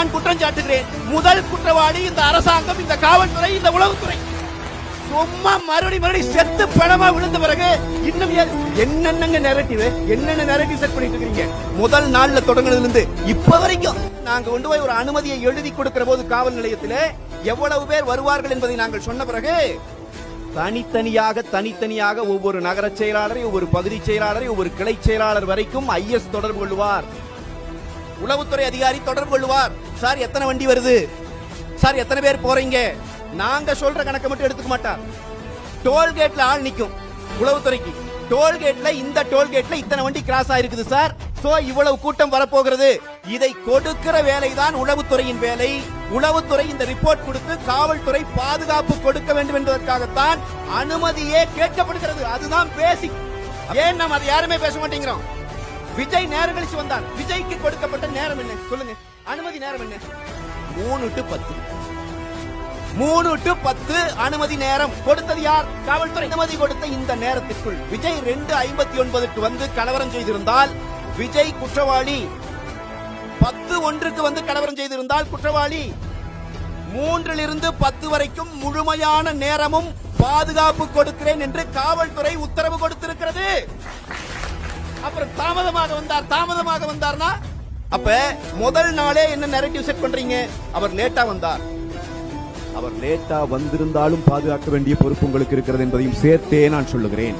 நான் குற்றம் சாட்டுகிறேன். முதல் குற்றவாளி இந்த அரசாங்கம், இந்த காவல்துறை, இந்த உளவுத்துறை. சும்மா மறுபடி செத்து பணமா விழுந்த பிறகு இன்னும் என்னென்ன நெரட்டிவ் செட் பண்ணிட்டு இருக்கீங்க? முதல் நாள்ல தொடங்குனதுல இருந்து இப்ப வரைக்கும் நாங்க கொண்டு போய் ஒரு அனுமதியை எழுதி கொடுக்கிற போது காவல் நிலையத்திலே எவ்வளவு பேர் வருவார்கள் என்பதை நாங்கள் சொன்ன பிறகு தனித்தனியாக ஒவ்வொரு நகர செயலாளரை, ஒவ்வொரு பகுதி செயலாளரை, ஒவ்வொரு கிளை செயலாளர் வரைக்கும் ஐஎஸ் தொடர்பு கொள்வார், உளவுத்துறை அதிகாரி தொடர்பு கொள்வார். சார் எத்தனை வண்டி வருது, சார் எத்தனை பேர் போறீங்க, நாங்க சொல்ற கணக்கு மட்டும் எடுத்துக்க மாட்டார். டோல்கேட்ல ஆள் நிக்கும் உளவுத்துறைக்கு, டோல்கேட்ல இந்த டோல்கேட்ல இத்தனை வண்டி கிராஸ் ஆயிருக்குது சார், சோ இவ்வளவு கூட்டம் வரப்போகிறது. இதை கொடுக்கிற வேலைதான் உளவுத்துறையின் வேலை. உளவுத்துறை இந்த ரிப்போர்ட் கொடுத்து காவல்துறை பாதுகாப்பு கொடுக்க வேண்டும் என்பதற்காகத்தான் அனுமதியே கேட்கப்படுகிறது. அதுதான் பேசிக். ஏன் நாம் அதை யாருமே பேச மாட்டேங்கிறோம்? விஜய் நேரம் கழிச்சு வந்தார். விஜய்க்கு கொடுக்கப்பட்ட நேரம் என்ன சொல்லுங்க? அனுமதி நேரம் என்ன? 3 to 10. 3 to 10 அனுமதி நேரம் கொடுத்தது யார்? காவல்துறை. அனுமதி கொடுத்த இந்த நேரத்திற்குள் விஜய் 2:59 வந்து கலவரம் செய்திருந்தால் விஜய் குற்றவாளி. 10:01 வந்து கலவரம் செய்திருந்தால் குற்றவாளி. 3 to 10 வரைக்கும் முழுமையான நேரமும் பாதுகாப்பு கொடுக்கிறேன் என்று காவல்துறை உத்தரவு கொடுத்திருக்கிறது. அப்புறம் தாமதமாக வந்தார்னா அப்ப முதல் நாளே என்ன நரேட்டிவ் செட் பண்றீங்க? அவர் லேட்டா வந்தார். அவர் லேட்டா வந்திருந்தாலும் பாதுகாக்க வேண்டிய பொறுப்பு உங்களுக்கு இருக்கிறது என்பதையும் சேர்த்தே நான் சொல்லுகிறேன்.